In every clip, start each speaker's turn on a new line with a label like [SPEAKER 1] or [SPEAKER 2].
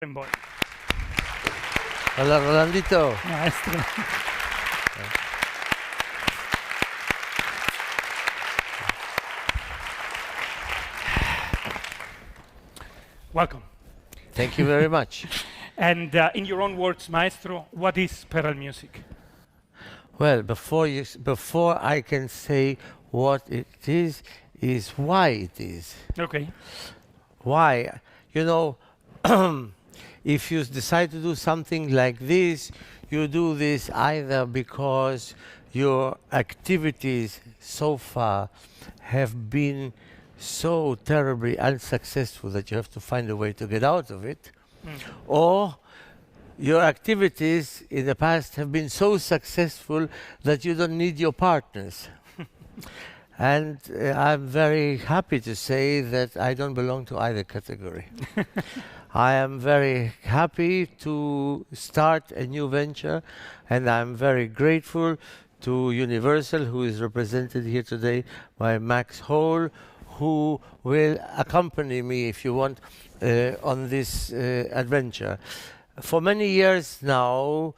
[SPEAKER 1] Barenboim.
[SPEAKER 2] Hola Rolandito.
[SPEAKER 1] Maestro. Welcome.
[SPEAKER 2] Thank you very much.
[SPEAKER 1] And in your own words, Maestro, what is Peral music?
[SPEAKER 2] Well, before I can say what it is why it is.
[SPEAKER 1] Okay.
[SPEAKER 2] Why? You know, if you decide to do something like this, you do this either because your activities so far have been so terribly unsuccessful that you have to find a way to get out of it, or your activities in the past have been so successful that you don't need your partners. And I'm very happy to say that I don't belong to either category. I am very happy to start a new venture, and I'm very grateful to Universal, who is represented here today by Max Hole, who will accompany me, if you want, on this adventure. For many years now,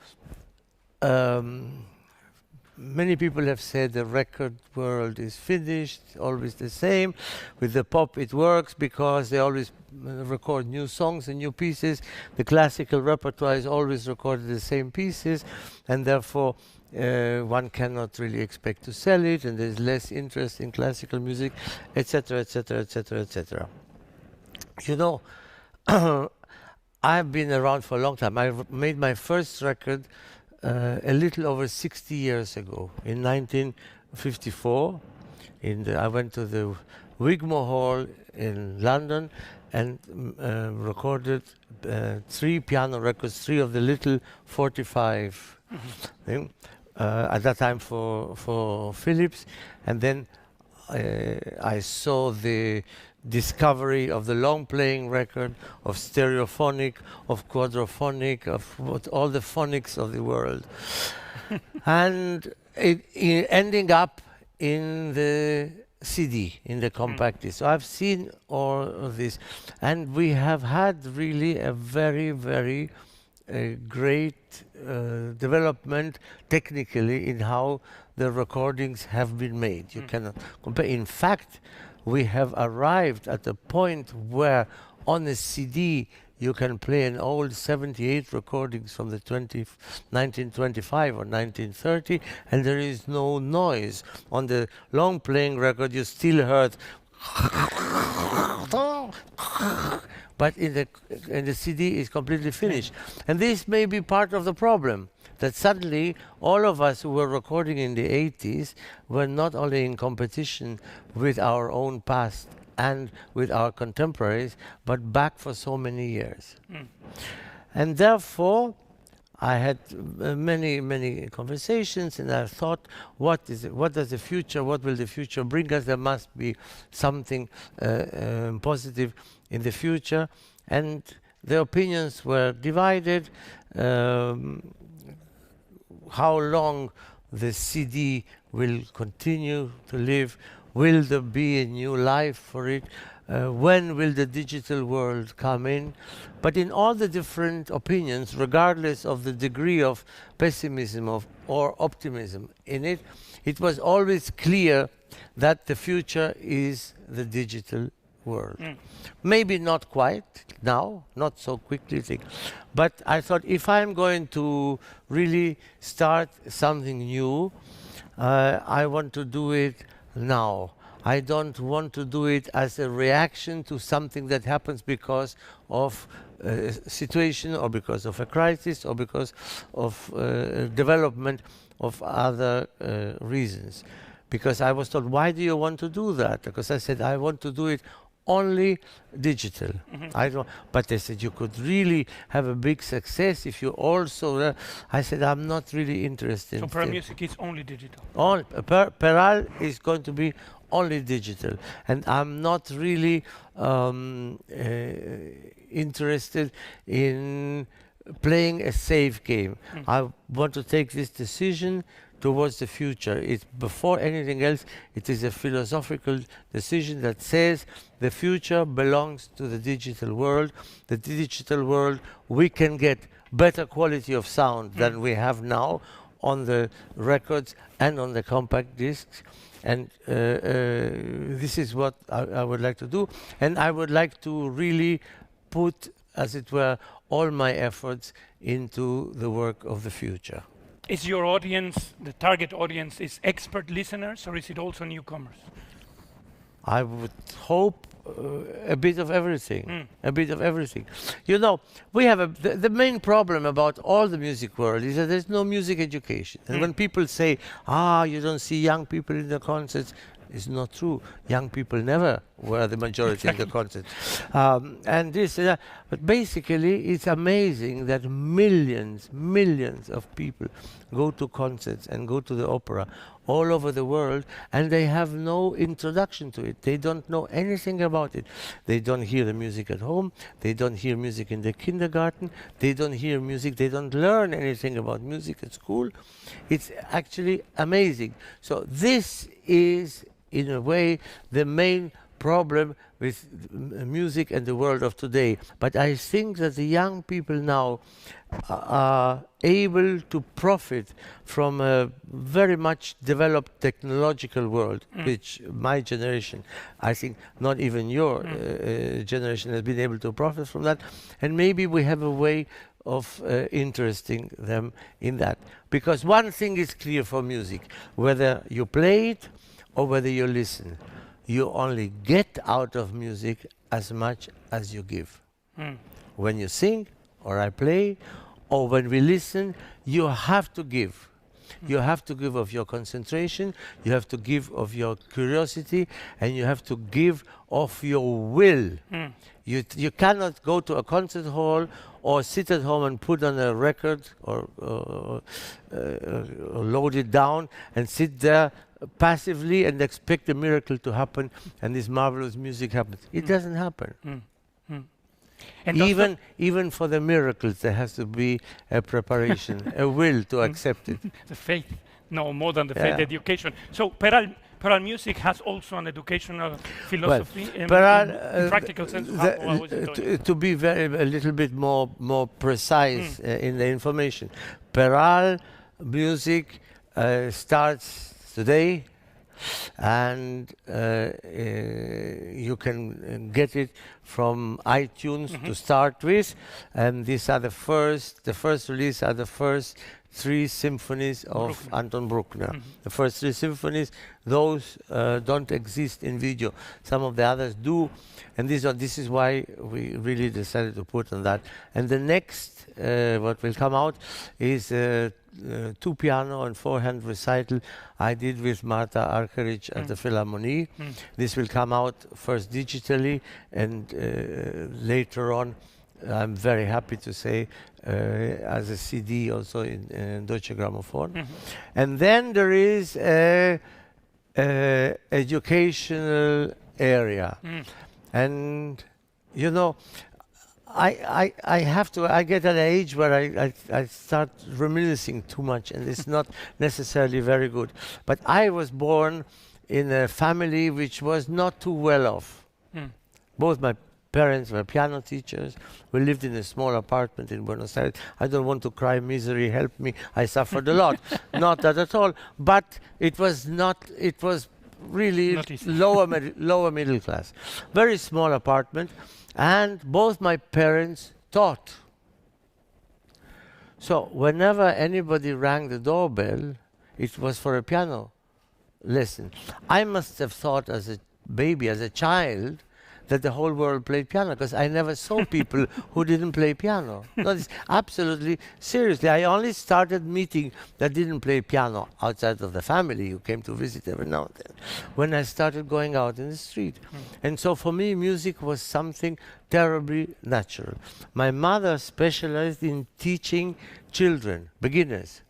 [SPEAKER 2] many people have said the record world is finished, always the same. With the pop it works because they always record new songs and new pieces. The classical repertoire is always recorded the same pieces, and therefore one cannot really expect to sell it, and there's less interest in classical music, etc., etc., etc., etc. You know, I've been around for a long time. I made my first record a little over 60 years ago, in 1954. I went to the Wigmore Hall in London and recorded 3 piano records, 3 of the little 45 thing, at that time for Philips. And then I saw the discovery of the long playing record, of stereophonic, of quadraphonic, of all the phonics of the world. And ending up in the CD, in the compact disc. So I've seen all of this, and we have had really a very, very great development technically in how the recordings have been made. You cannot compare. In fact, we have arrived at a point where on a CD you can play an old 78 recordings from the 1925 or 1930, and there is no noise. On the long playing record you still heard but in the CD is completely finished. And this may be part of the problem, that suddenly all of us who were recording in the 80s were not only in competition with our own past and with our contemporaries, but back for so many years. And therefore, I had many, many conversations, and I thought, what does the future, what will the future bring us? There must be something positive in the future. And the opinions were divided. How long the CD will continue to live? Will there be a new life for it? When will the digital world come in? But in all the different opinions, regardless of the degree of pessimism or optimism in it, it was always clear that the future is the digital world. Maybe not quite now, not so quickly, but I thought if I'm going to really start something new, I want to do it now. I don't want to do it as a reaction to something that happens because of a situation or because of a crisis or because of development of other reasons. Because I was told, why do you want to do that? Because I said, I want to do it only digital. I don't. But they said you could really have a big success if you also. I said I'm not really interested.
[SPEAKER 1] So Peral music is only digital.
[SPEAKER 2] Peral is going to be only digital, and I'm not really interested in playing a safe game. I want to take this decision towards the future. It's before anything else, it is a philosophical decision that says the future belongs to the digital world. The digital world, we can get better quality of sound than we have now on the records and on the compact discs. And this is what I would like to do. And I would like to really put, as it were, all my efforts into the work of the future.
[SPEAKER 1] Is your audience, the target audience, is expert listeners, or is it also newcomers?
[SPEAKER 2] I would hope a bit of everything, a bit of everything. You know, we have the main problem about all the music world is that there's no music education. And when people say, you don't see young people in the concerts, it's not true. Young people never were the majority in the concerts. And this, but basically it's amazing that millions of people go to concerts and go to the opera all over the world, and they have no introduction to it. They don't know anything about it. They don't hear the music at home. They don't hear music in the kindergarten. They don't hear music. They don't learn anything about music at school. It's actually amazing. So this is, in a way, the main problem with music and the world of today. But I think that the young people now are able to profit from a very much developed technological world, which my generation, I think not even your generation has been able to profit from that. And maybe we have a way of interesting them in that. Because one thing is clear for music, whether you play it or whether you listen, you only get out of music as much as you give. When you sing, or I play, or when we listen, you have to give. You have to give of your concentration, you have to give of your curiosity, and you have to give of your will. You cannot go to a concert hall or sit at home and put on a record or load it down and sit there passively and expect a miracle to happen and this marvelous music happens. It doesn't happen. And even for the miracles there has to be a preparation, a will to accept it.
[SPEAKER 1] The faith, no, more than the faith, education. So Peral music has also an educational philosophy in practical sense. How is it
[SPEAKER 2] to be a little bit more precise in the information, Peral music starts today, and you can get it from iTunes to start with, and these are the first release are the first 3 symphonies of Anton Bruckner. The first 3 symphonies, those don't exist in video. Some of the others do, and this is why we really decided to put on that. And the next, what will come out is 2 piano and 4-hand recital I did with Marta Argerich at the Philharmonie. This will come out first digitally, and later on, I'm very happy to say, as a CD also in Deutsche Grammophon. And then there is a educational area. And you know, I get at an age where I start reminiscing too much, and it's not necessarily very good. But I was born in a family which was not too well off. Both my parents were piano teachers. We lived in a small apartment in Buenos Aires. I don't want to cry misery, help me. I suffered a lot. Not that at all. But it was really lower middle class. Very small apartment. And both my parents taught. So whenever anybody rang the doorbell, it was for a piano lesson. I must have thought as a baby, as a child, that the whole world played piano, because I never saw people who didn't play piano. No, absolutely, seriously. I only started meeting that didn't play piano outside of the family who came to visit every now and then, when I started going out in the street. And so for me, music was something terribly natural. My mother specialized in teaching children, beginners.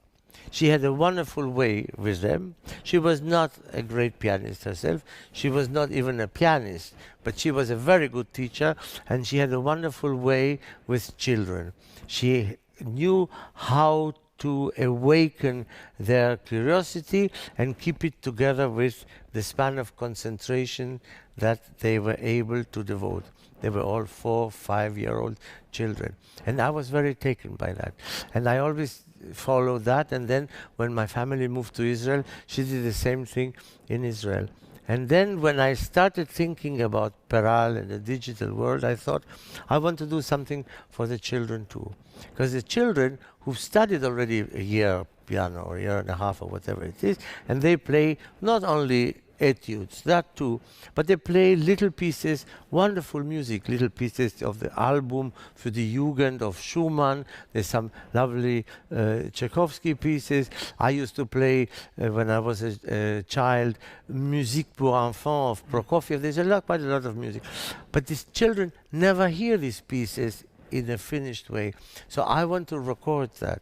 [SPEAKER 2] She had a wonderful way with them. She was not a great pianist herself. She was not even a pianist, but she was a very good teacher, and she had a wonderful way with children. She knew how to awaken their curiosity and keep it together with the span of concentration that they were able to devote. They were all 4, 5-year-old children. And I was very taken by that. And I always followed that. And then when my family moved to Israel, she did the same thing in Israel. And then when I started thinking about Peral and the digital world, I thought, I want to do something for the children too. Because the children who've studied already a year piano or a year and a half or whatever it is, and they play not only etudes, that too, but they play little pieces, wonderful music, little pieces of the album für die Jugend of Schumann. There's some lovely Tchaikovsky pieces. I used to play, when I was a child, Musique pour enfants of Prokofiev. There's quite a lot of music. But these children never hear these pieces in a finished way. So I want to record that.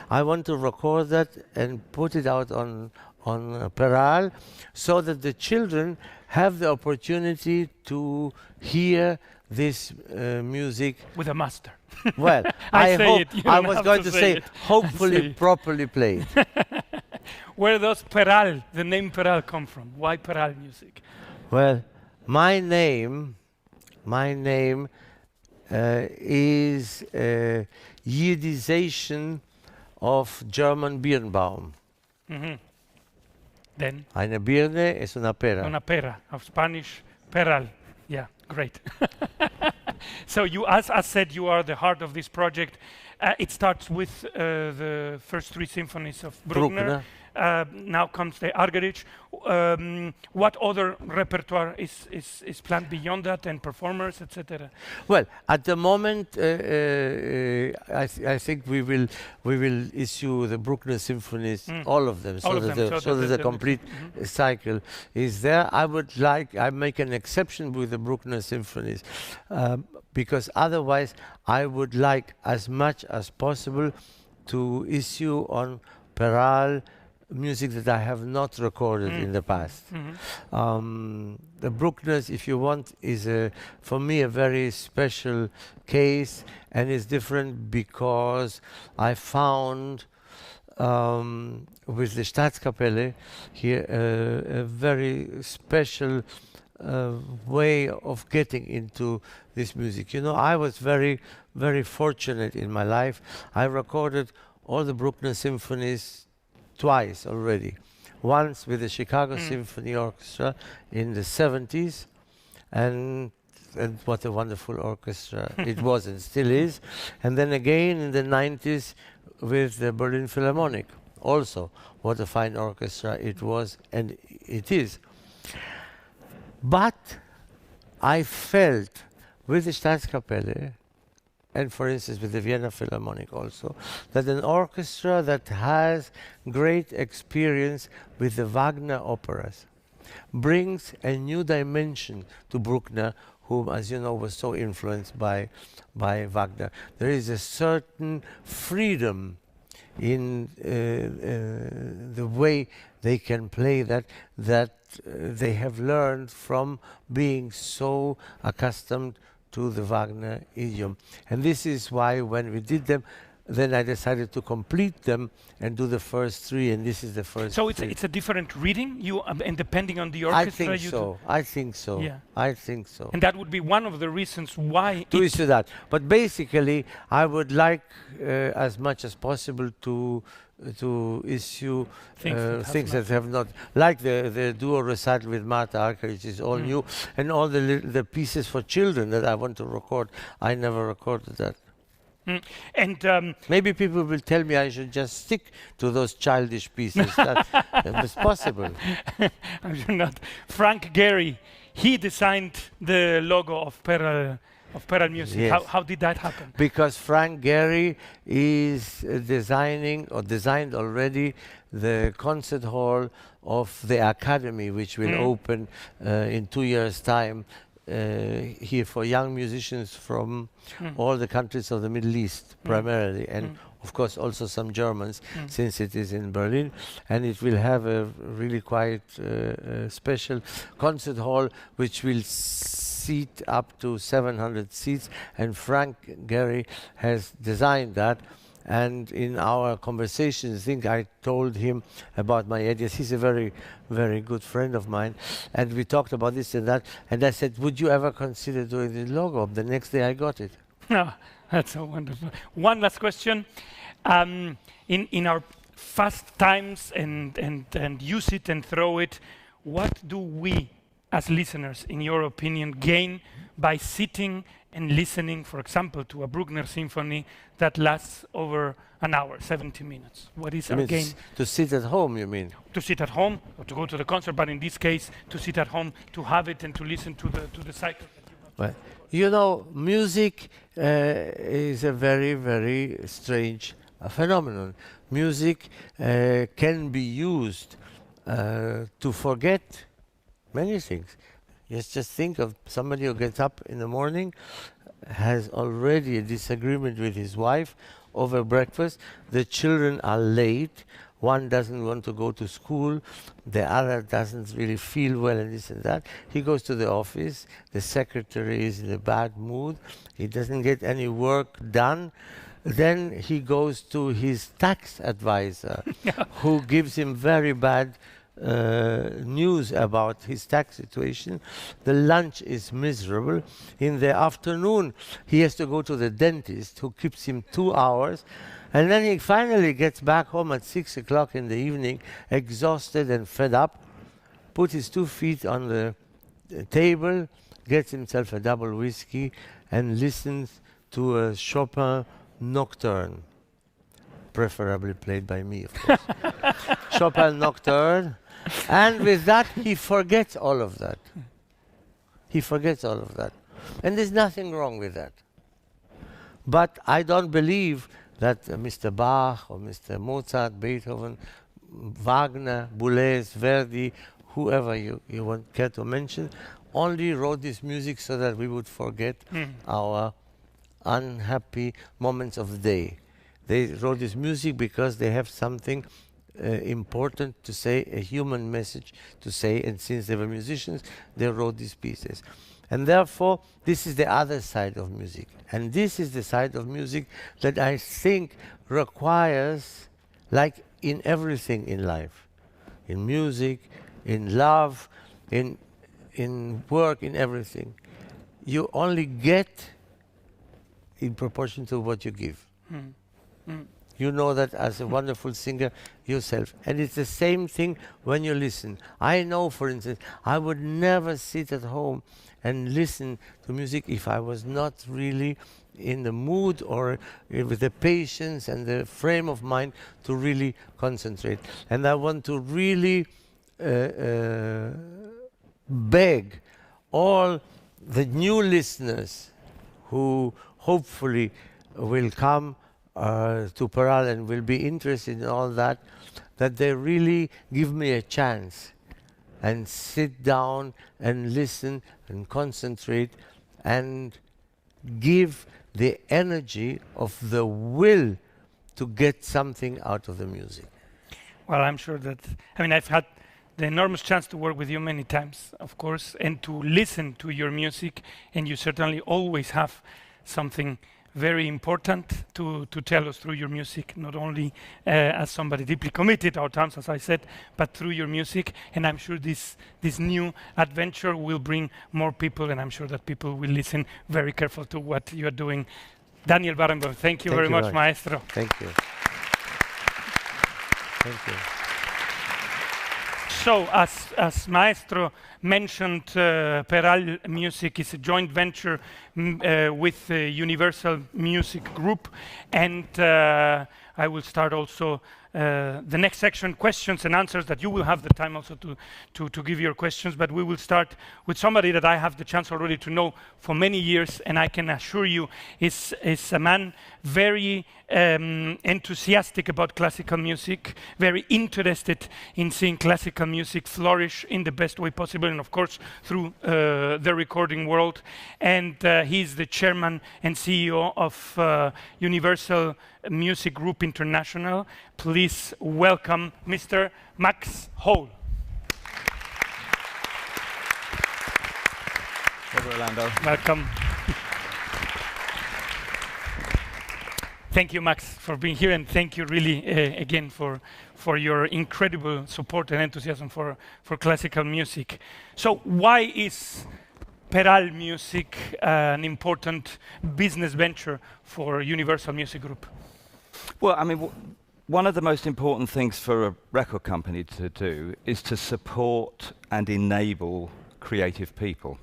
[SPEAKER 2] I want to record that and put it out on Peral, so that the children have the opportunity to hear this music
[SPEAKER 1] with a master.
[SPEAKER 2] Well, I was going to say hopefully properly played.
[SPEAKER 1] Where does Peral, the name Peral, come from? Why Peral music?
[SPEAKER 2] Well, my name is a Yiddishization of German Barenboim.
[SPEAKER 1] Then?
[SPEAKER 2] Eine Birne es una pera.
[SPEAKER 1] Una pera, of Spanish, Peral. Yeah, great. So you, as I said, you are the heart of this project. It starts with the first 3 symphonies of Bruckner. Now comes the Argerich. What other repertoire is planned beyond that, and performers, etc.?
[SPEAKER 2] Well, at the moment, I think we will issue the Bruckner symphonies, all of them, so that the complete cycle is there. I make an exception with the Bruckner symphonies, because otherwise I would like as much as possible to issue on Peral music that I have not recorded in the past. The Bruckners, if you want, is for me a very special case, and is different because I found with the Staatskapelle here a very special way of getting into this music. You know, I was very, very fortunate in my life. I recorded all the Bruckner symphonies twice already. Once with the Chicago Symphony Orchestra in the 70s, and what a wonderful orchestra it was and still is. And then again in the 90s with the Berlin Philharmonic. Also, what a fine orchestra it was and it is. But I felt with the Staatskapelle, and for instance with the Vienna Philharmonic also, that an orchestra that has great experience with the Wagner operas brings a new dimension to Bruckner, whom, as you know, was so influenced by Wagner. There is a certain freedom in the way they can play that they have learned from being so accustomed to the Wagner idiom. And this is why when we did them, then I decided to complete them and do the first 3, and this is the first.
[SPEAKER 1] So it's a different reading, and depending on the orchestra.
[SPEAKER 2] I think so. I think so.
[SPEAKER 1] Yeah.
[SPEAKER 2] I think so.
[SPEAKER 1] And that would be one of the reasons why
[SPEAKER 2] to issue that. But basically, I would like as much as possible to issue things that have not, like the duo recital with Martha Archer, which is all new, and all the pieces for children that I want to record. I never recorded that.
[SPEAKER 1] And
[SPEAKER 2] maybe people will tell me I should just stick to those childish pieces. That is possible.
[SPEAKER 1] I'm sure not. Frank Gehry, he designed the logo of Peral Music.
[SPEAKER 2] Yes.
[SPEAKER 1] How did that happen?
[SPEAKER 2] Because Frank Gehry is designing or designed already the concert hall of the Academy, which will open in 2 years' time here for young musicians from all the countries of the Middle East primarily, and of course also some Germans, since it is in Berlin, and it will have a really quite special concert hall which will seat up to 700 seats, and Frank Gehry has designed that. And in our conversations, I think I told him about my ideas. He's a very, very good friend of mine. And we talked about this and that. And I said, would you ever consider doing the logo? The next day I got it.
[SPEAKER 1] Ah, that's so wonderful. One last question. In our fast times and use it and throw it, what do we as listeners, in your opinion, gain by sitting and listening, for example, to a Bruckner symphony that lasts over an hour, 70 minutes? What is our gain?
[SPEAKER 2] To sit at home, you mean?
[SPEAKER 1] To sit at home or to go to the concert, but in this case, to sit at home, to have it and to listen to the cycle.
[SPEAKER 2] Well, you know, music is a very, very strange phenomenon. Music can be used to forget many things. Just think of somebody who gets up in the morning, has already a disagreement with his wife over breakfast. The children are late. One doesn't want to go to school. The other doesn't really feel well, and this and that. He goes to the office. The secretary is in a bad mood. He doesn't get any work done. Then he goes to his tax advisor, who gives him very bad news about his tax situation. The lunch is miserable. In the afternoon, he has to go to the dentist, who keeps him 2 hours. And then he finally gets back home at 6 o'clock in the evening, exhausted and fed up, put his 2 feet on the table, gets himself a double whiskey, and listens to a Chopin nocturne, preferably played by me, of course. Chopin nocturne. And with that, he forgets all of that. He forgets all of that. And there's nothing wrong with that. But I don't believe that Mr. Bach or Mr. Mozart, Beethoven, Wagner, Boulez, Verdi, whoever you care to mention, only wrote this music so that we would forget our unhappy moments of the day. They wrote this music because they have something important to say, a human message to say, and since they were musicians, they wrote these pieces. And therefore, this is the other side of music. And this is the side of music that I think requires, like in everything in life, in music, in love, in work, in everything, you only get in proportion to what you give. You know that as a wonderful singer yourself. And it's the same thing when you listen. I know, for instance, I would never sit at home and listen to music if I was not really in the mood or with the patience and the frame of mind to really concentrate. And I want to really beg all the new listeners who hopefully will come to Peral and will be interested in all that, that they really give me a chance and sit down and listen and concentrate and give the energy of the will to get something out of the music.
[SPEAKER 1] Well, I'm sure that, I mean, I've had the enormous chance to work with you many times, of course, and to listen to your music, and you certainly always have something very important to tell us through your music, not only as somebody deeply committed our times, as I said, but through your music. And I'm sure this new adventure will bring more people, and I'm sure that people will listen very careful to what you are doing. Daniel Barenboim, thank you very much, Maestro.
[SPEAKER 2] Thank you. Thank you.
[SPEAKER 1] So, as Maestro mentioned, Peral Music is a joint venture with Universal Music Group, and I will start also the next section, questions and answers, that you will have the time also to give your questions. But we will start with somebody that I have the chance already to know for many years, and I can assure you is a man very enthusiastic about classical music, very interested in seeing classical music flourish in the best way possible, and of course through the recording world. And he's the chairman and CEO of Universal Music Group International. Please welcome Mr. Max Hole.
[SPEAKER 3] Hey, Orlando.
[SPEAKER 1] Welcome. Thank you, Max, for being here, and thank you really again for your incredible support and enthusiasm for classical music. So why is Peral Music an important business venture for Universal Music Group?
[SPEAKER 3] Well, I mean, one of the most important things for a record company to do is to support and enable creative people.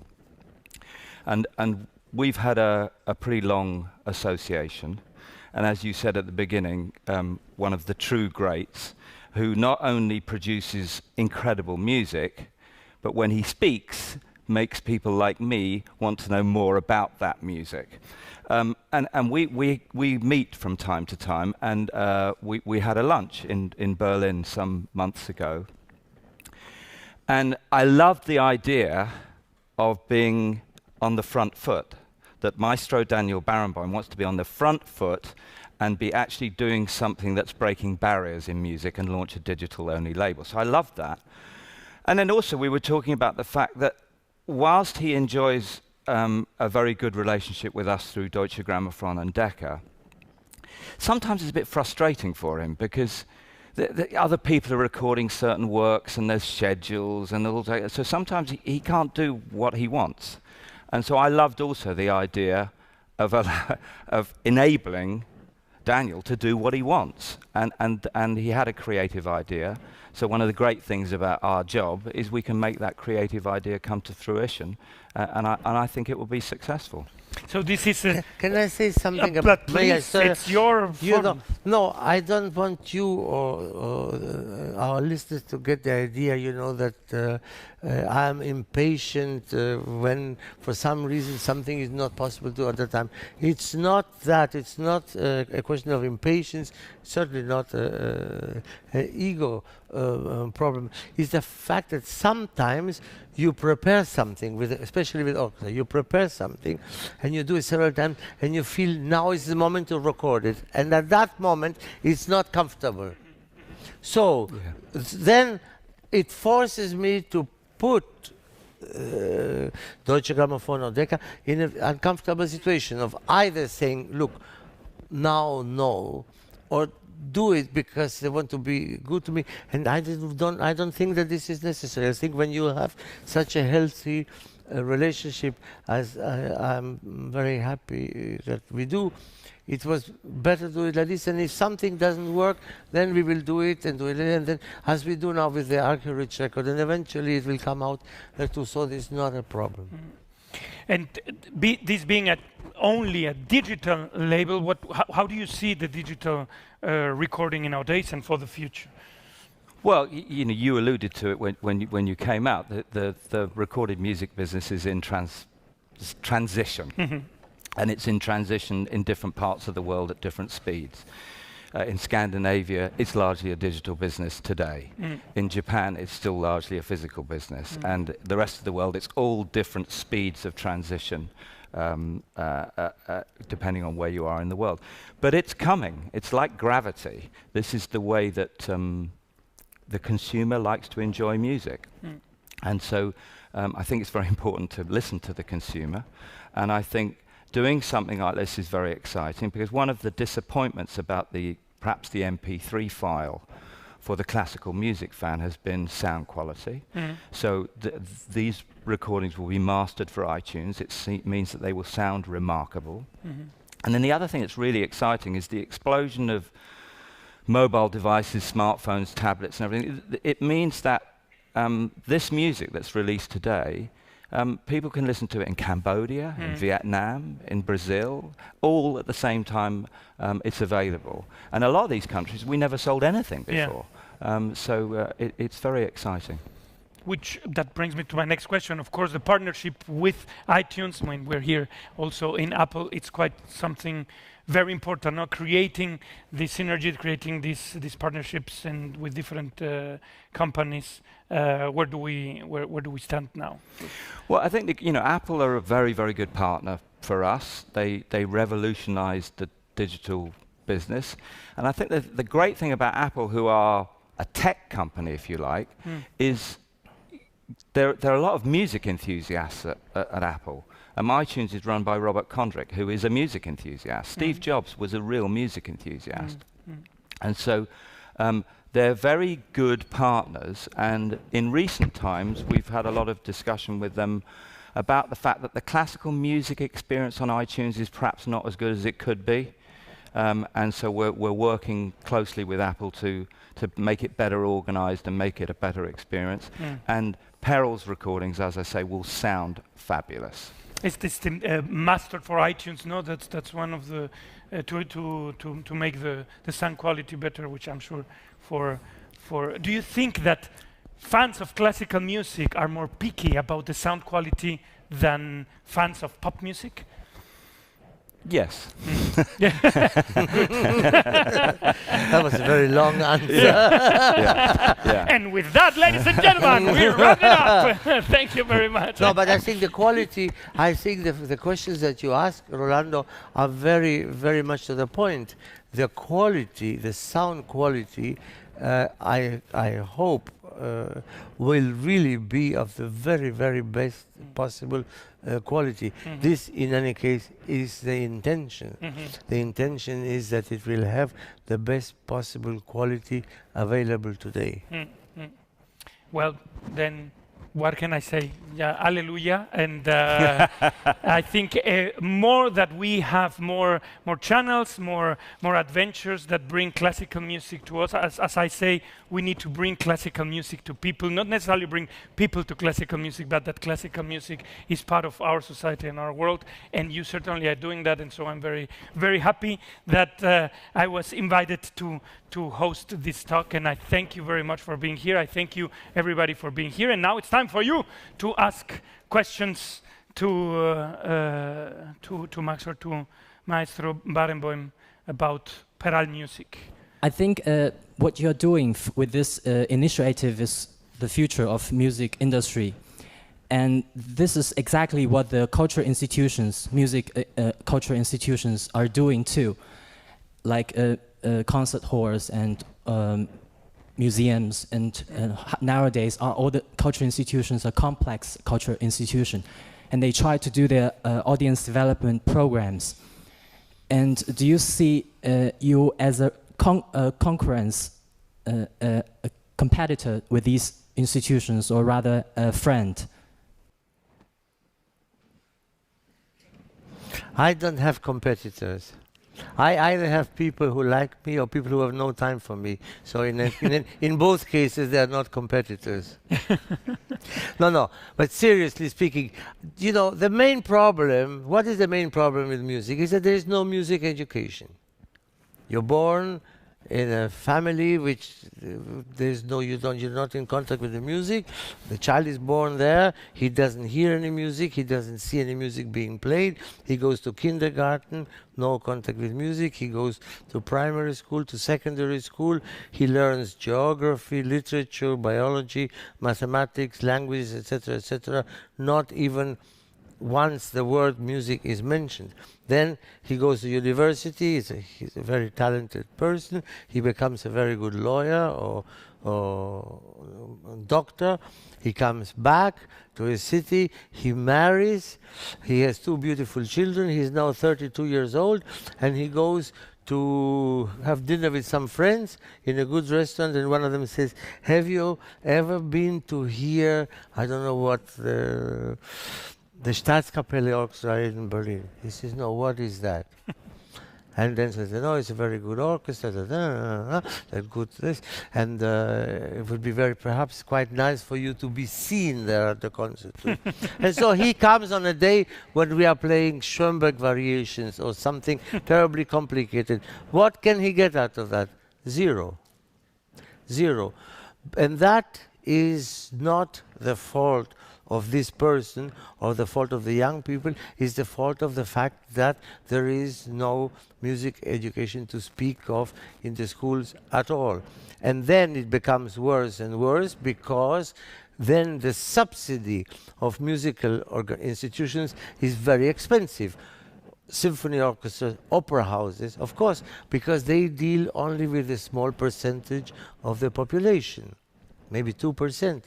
[SPEAKER 3] And we've had a pretty long association. And as you said at the beginning, one of the true greats who not only produces incredible music, but when he speaks, makes people like me want to know more about that music. And we meet from time to time, and we had a lunch in Berlin some months ago. And I loved the idea of being on the front foot, that Maestro Daniel Barenboim wants to be on the front foot and be actually doing something that's breaking barriers in music and launch a digital-only label. So I loved that. And then also we were talking about the fact that whilst he enjoys a very good relationship with us through Deutsche Grammophon and Decca, sometimes it's a bit frustrating for him because the other people are recording certain works and there's schedules and all that. So sometimes he can't do what he wants. And so I loved also the idea of enabling Daniel to do what he wants. And he had a creative idea. So one of the great things about our job is we can make that creative idea come to fruition. And I think it will be successful.
[SPEAKER 1] So this is a...
[SPEAKER 2] Can I say something
[SPEAKER 1] but please, it's your forum.
[SPEAKER 2] No, I don't want you or our listeners to get the idea, you know, that I'm impatient when for some reason something is not possible to at the time. It's not that. It's not a question of impatience. Certainly not an ego problem. It's the fact that sometimes you prepare something, especially with orchestra. You prepare something and you do it several times and you feel now is the moment to record it. And at that moment, it's not comfortable. So then it forces me to put Deutsche Grammophon or Decca in an uncomfortable situation of either saying, look, now no, or do it because they want to be good to me, and I don't think that this is necessary. I think when you have such a healthy relationship, as I'm very happy that we do, it was better to do it like this. And if something doesn't work, then we will do it and do it, and then as we do now with the Archerich record, and eventually it will come out too. So this is not a problem.
[SPEAKER 1] And this being only a digital label, how do you see the digital recording nowadays and for the future?
[SPEAKER 3] Well, you know, you alluded to it when you came out. The recorded music business is in transition, and it's in transition in different parts of the world at different speeds. In Scandinavia, it's largely a digital business today. In Japan, it's still largely a physical business. And the rest of the world, it's all different speeds of transition, depending on where you are in the world. But it's coming. It's like gravity. This is the way that the consumer likes to enjoy music. And so I think it's very important to listen to the consumer. And I think doing something like this is very exciting, because one of the disappointments about perhaps the MP3 file for the classical music fan has been sound quality. So these recordings will be mastered for iTunes. It means that they will sound remarkable. And then the other thing that's really exciting is the explosion of mobile devices, smartphones, tablets and everything. It means that this music that's released today people can listen to it in Cambodia, in Vietnam, in Brazil, all at the same time it's available. And a lot of these countries, we never sold anything before. It's very exciting.
[SPEAKER 1] Which that brings me to my next question. Of course, the partnership with iTunes, when we're here also in Apple, it's quite something very important, no? Creating this synergy, creating these partnerships, and with different companies. Where do we stand now?
[SPEAKER 3] Well, I think Apple are a very, very good partner for us. They revolutionized the digital business, and I think that the great thing about Apple, who are a tech company, if you like, is there are a lot of music enthusiasts at Apple. iTunes is run by Robert Kondrick, who is a music enthusiast. Steve Jobs was a real music enthusiast. And so they're very good partners. And in recent times, we've had a lot of discussion with them about the fact that the classical music experience on iTunes is perhaps not as good as it could be. And so we're working closely with Apple to make it better organized and make it a better experience. And Peral's recordings, as I say, will sound fabulous.
[SPEAKER 1] Is this mastered for iTunes? No, that's one of the to make the sound quality better, which I'm sure for. Do you think that fans of classical music are more picky about the sound quality than fans of pop music?
[SPEAKER 3] Yes.
[SPEAKER 2] That was a very long answer.
[SPEAKER 3] Yeah.
[SPEAKER 1] And with that, ladies and gentlemen, we're wrapping up. Thank you very much.
[SPEAKER 2] No, but I think the quality, I think the questions that you ask, Rolando, are very, very much to the point. The quality, the sound quality, I hope will really be of the very, very best possible quality. This, in any case, is the intention. The intention is that it will have the best possible quality available today.
[SPEAKER 1] Well, then, what can I say? Yeah, hallelujah. And I think more that we have more channels, more adventures that bring classical music to us. As I say, we need to bring classical music to people, not necessarily bring people to classical music, but that classical music is part of our society and our world. And you certainly are doing that. And so I'm very, very happy that I was invited to host this talk. And I thank you very much for being here. I thank you, everybody, for being here. And now it's time for you to ask questions to Max or to Maestro Barenboim about Peral music.
[SPEAKER 4] I think what you're doing with this initiative is the future of music industry. And this is exactly what the cultural institutions, music cultural institutions are doing too. Like concert halls and museums, and nowadays all the cultural institutions are complex cultural institutions, and they try to do their audience development programs. And do you see you as a concurrence, a competitor with these institutions, or rather a friend?
[SPEAKER 2] I don't have competitors. I either have people who like me or people who have no time for me. So in both cases, they are not competitors. No. But seriously speaking, the main problem, what is the main problem with music, is that there is no music education. You're born in a family which you're not in contact with the music. The child is born there. He doesn't hear any music. He doesn't see any music being played. He goes to kindergarten, no contact with music. He goes to primary school, to secondary school. He learns geography, literature, biology, mathematics, languages, etc., etc. Not even once the word music is mentioned. Then he goes to university. He's a very talented person. He becomes a very good lawyer or doctor. He comes back to his city. He marries. He has 2 beautiful children. He's now 32 years old, and he goes to have dinner with some friends in a good restaurant, and one of them says, "Have you ever been to hear, I don't know what, the Staatskapelle Orchestra in Berlin?" He says, "No, what is that?" And then they said, "Oh, it's a very good orchestra, good this, and it would be very perhaps quite nice for you to be seen there at the concert too." And so he comes on a day when we are playing Schoenberg variations or something terribly complicated. What can he get out of that? Zero. Zero. And that is not the fault of this person or the fault of the young people, is the fault of the fact that there is no music education to speak of in the schools at all. And then it becomes worse and worse, because then the subsidy of musical institutions is very expensive. Symphony orchestras, opera houses, of course, because they deal only with a small percentage of the population, maybe 2%.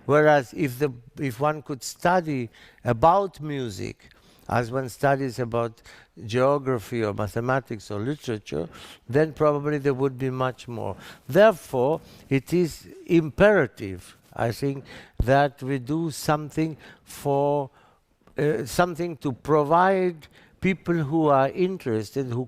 [SPEAKER 2] Whereas if one could study about music as one studies about geography or mathematics or literature, then probably there would be much more. Therefore, it is imperative, I think, that we do something for something to provide people who are interested, who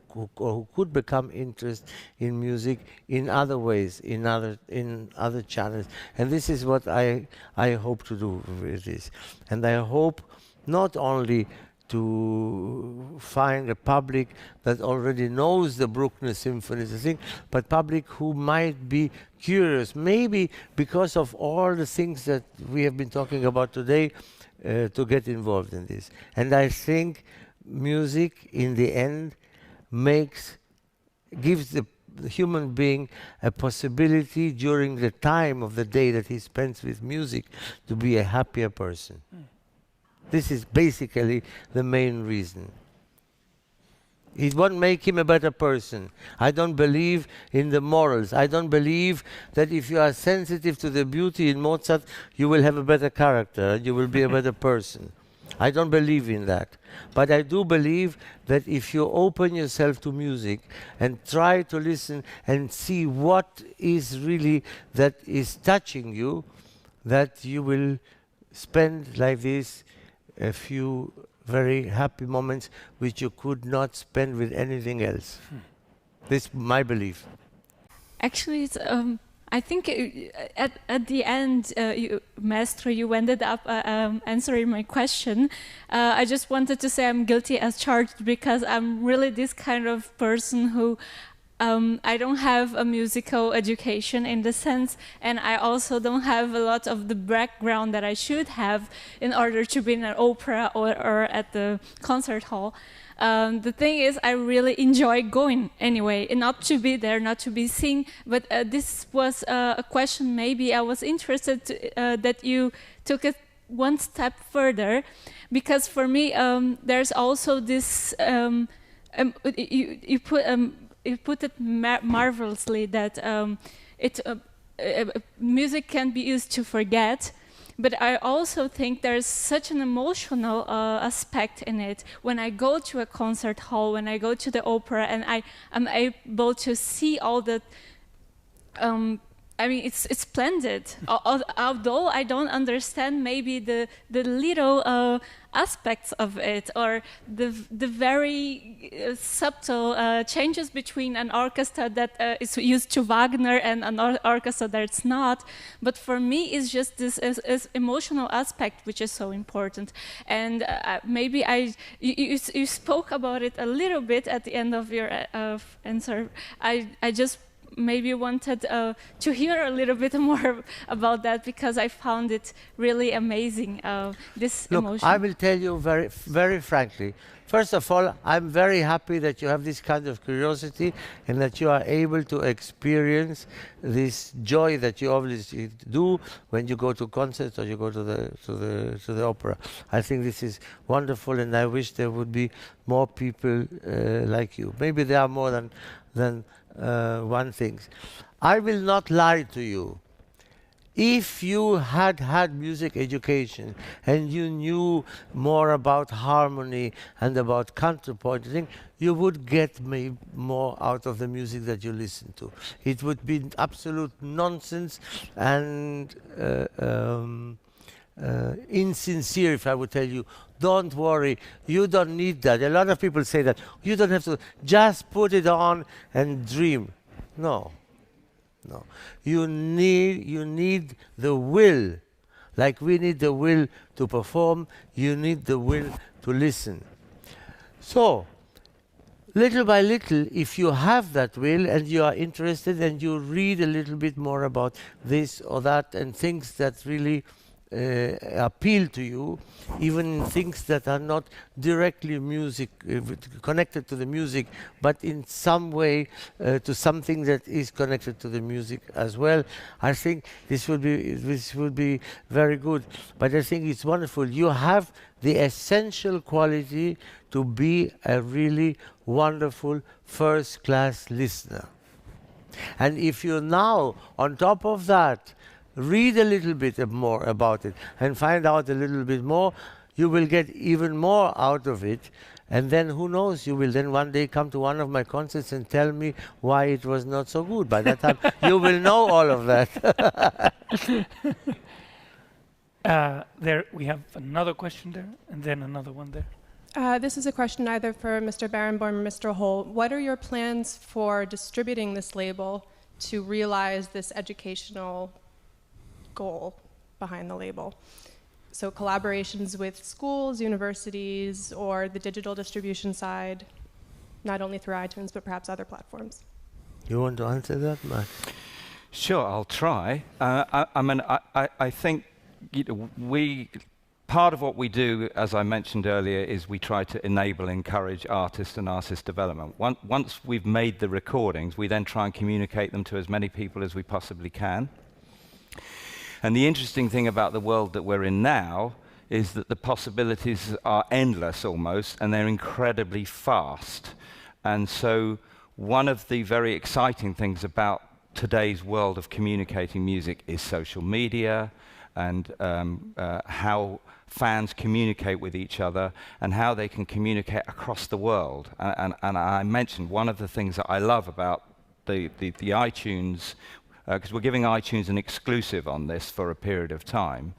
[SPEAKER 2] could become interested in music in other ways, in other channels. And this is what I hope to do with this. And I hope not only to find a public that already knows the Bruckner symphonies, I think, but public who might be curious, maybe because of all the things that we have been talking about today, to get involved in this. And I think music in the end gives the human being a possibility during the time of the day that he spends with music to be a happier person. This is basically the main reason. It won't make him a better person. I don't believe in the morals. I don't believe that if you are sensitive to the beauty in Mozart, you will have a better character and you will be a better person. I don't believe in that. But I do believe that if you open yourself to music and try to listen and see what is really that is touching you, that you will spend like this a few very happy moments which you could not spend with anything else. This is my belief.
[SPEAKER 5] Actually, it's, I think at the end, Maestro, you ended up answering my question. I just wanted to say I'm guilty as charged, because I'm really this kind of person who I don't have a musical education in the sense, and I also don't have a lot of the background that I should have in order to be in an opera or at the concert hall. The thing is, I really enjoy going anyway, and not to be there, not to be seen, but this was a question maybe I was interested that you took it one step further, because for me there's also this, you put it marvelously that music can be used to forget, but I also think there's such an emotional aspect in it. When I go to a concert hall, when I go to the opera, and I am able to see all the, I mean, it's splendid. Although I don't understand maybe the little aspects of it, or the very subtle changes between an orchestra that is used to Wagner and an orchestra that's not. But for me, it's just this emotional aspect which is so important. And maybe you spoke about it a little bit at the end of your answer. I just maybe wanted to hear a little bit more about that, because I found it really amazing, this emotion.
[SPEAKER 2] I will tell you very, very frankly. First of all, I'm very happy that you have this kind of curiosity and that you are able to experience this joy that you obviously do when you go to concerts or you go to the opera. I think this is wonderful, and I wish there would be more people like you. Maybe there are more than one thing. I will not lie to you. If you had music education and you knew more about harmony and about counterpoint, you would get more out of the music that you listen to. It would be absolute nonsense and insincere if I would tell you, don't worry, you don't need that. A lot of people say that. You don't have to, just put it on and dream. No, no. You need the will. Like we need the will to perform, you need the will to listen. So, little by little, if you have that will and you are interested and you read a little bit more about this or that and things that really appeal to you, even things that are not directly music connected to the music, but in some way to something that is connected to the music as well. I think this would be very good. But I think it's wonderful. You have the essential quality to be a really wonderful first-class listener. And if you now, on top of that, read a little bit more about it and find out a little bit more, you will get even more out of it. And then who knows, you will then one day come to one of my concerts and tell me why it was not so good. By that time, you will know all of that.
[SPEAKER 1] There, we have another question there, and then another one there.
[SPEAKER 6] This is a question either for Mr. Barenboim or Mr. Hole. What are your plans for distributing this label to realize this educational goal behind the label? So collaborations with schools, universities, or the digital distribution side, not only through iTunes, but perhaps other platforms.
[SPEAKER 2] You want to answer that, Mark?
[SPEAKER 3] Sure, I'll try. I think part of what we do, as I mentioned earlier, is we try to enable, encourage artists and artist development. Once we've made the recordings, we then try and communicate them to as many people as we possibly can. And the interesting thing about the world that we're in now is that the possibilities are endless almost, and they're incredibly fast. And so one of the very exciting things about today's world of communicating music is social media and how fans communicate with each other and how they can communicate across the world. And I mentioned one of the things that I love about the iTunes, because we're giving iTunes an exclusive on this for a period of time,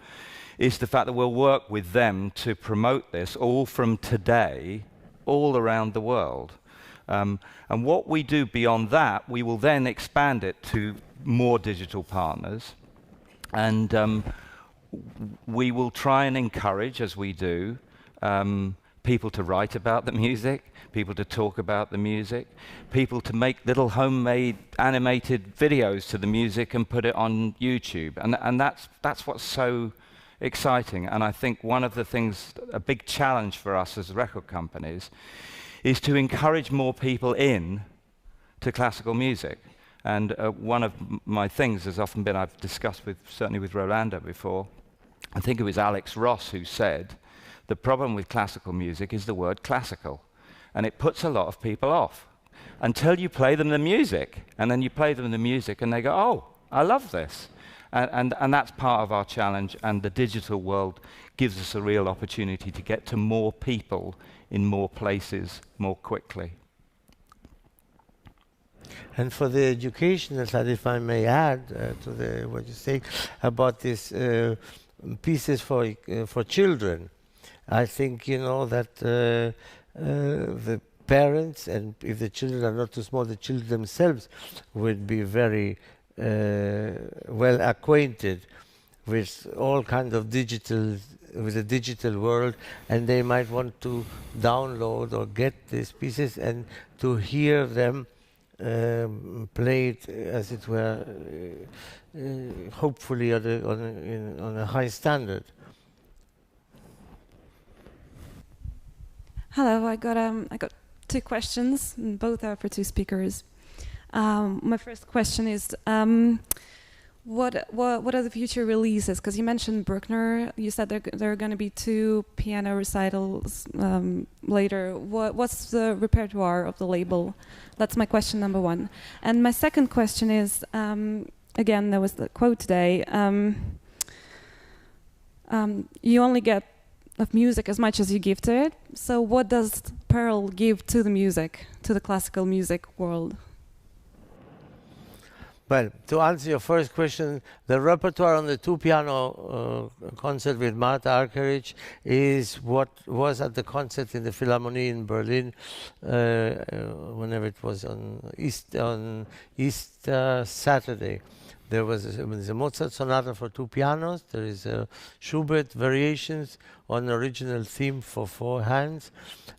[SPEAKER 3] is the fact that we'll work with them to promote this all from today, all around the world. And what we do beyond that, we will then expand it to more digital partners. And we will try and encourage, as we do, people to write about the music, people to talk about the music, people to make little homemade animated videos to the music and put it on YouTube. And that's what's so exciting. And I think one of the things, a big challenge for us as record companies, is to encourage more people in to classical music. And one of my things has often been, I've discussed certainly with Rolando before, I think it was Alex Ross who said, the problem with classical music is the word classical. And it puts a lot of people off until you play them the music. And then you play them the music and they go, oh, I love this. And that's part of our challenge. And the digital world gives us a real opportunity to get to more people in more places more quickly.
[SPEAKER 2] And for the educational side, if I may add to what you say about these pieces for children, I think, you know, that the parents, and if the children are not too small, the children themselves would be very well acquainted with all kinds of with the digital world, and they might want to download or get these pieces and to hear them played, as it were, hopefully on a high standard.
[SPEAKER 7] Hello, I got two questions, and both are for two speakers. My first question is, what are the future releases? Because you mentioned Bruckner, you said there are going to be 2 piano recitals later. What's the repertoire of the label? That's my question number one. And my second question is, again, there was the quote today, you only get of music as much as you give to it. So what does Peral give to the music, to the classical music world?
[SPEAKER 2] Well, to answer your first question, the repertoire on the two-piano concert with Martha Argerich is what was at the concert in the Philharmonie in Berlin, whenever it was on Easter Saturday. There was a Mozart sonata for two pianos. There is a Schubert variations on original theme for four hands,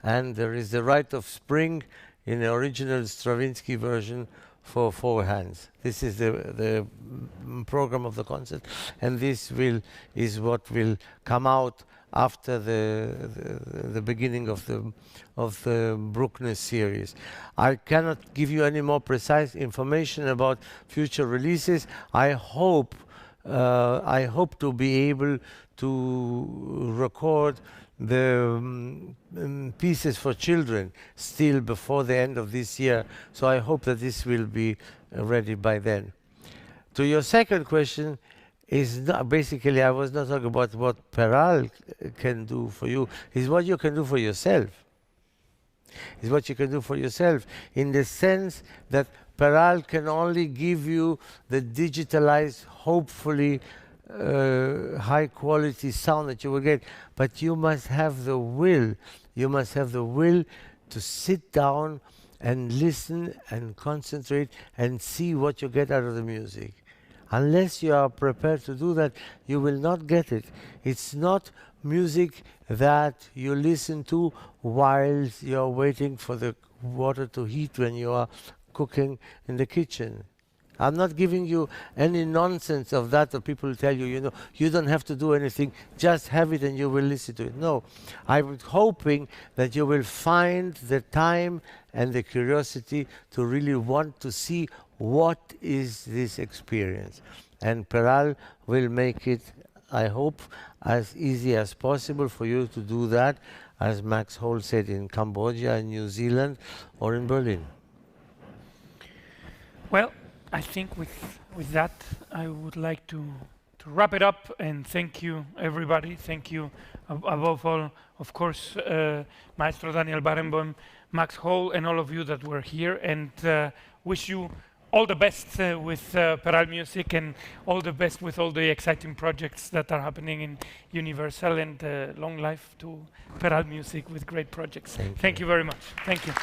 [SPEAKER 2] and there is the Rite of Spring in the original Stravinsky version for four hands. This is the program of the concert, and this is what will come out after the beginning of the Bruckner series. I cannot give you any more precise information about future releases. I hope to be able to record the pieces for children still before the end of this year. So I hope that this will be ready by then. To your second question, is not basically, I was not talking about what Peral can do for you, is what you can do for yourself. Is what you can do for yourself, in the sense that Peral can only give you the digitalized, hopefully high quality sound that you will get, but you must have the will. You must have the will to sit down and listen and concentrate and see what you get out of the music. Unless you are prepared to do that, you will not get it. It's not music that you listen to while you're waiting for the water to heat when you are cooking in the kitchen. I'm not giving you any nonsense of that people tell you, you know, you don't have to do anything, just have it and you will listen to it. No, I'm hoping that you will find the time and the curiosity to really want to see what is this experience. And Peral will make it, I hope, as easy as possible for you to do that, as Max Hall said, in Cambodia, in New Zealand, or in Berlin.
[SPEAKER 1] Well, I think with that, I would like to wrap it up and thank you, everybody. Thank you, above all, of course, Maestro Daniel Barenboim, Max Hall, and all of you that were here, and wish you all the best with Peral Music, and all the best with all the exciting projects that are happening in Universal, and long life to Peral Music with great projects. Thank you very much. Thank you.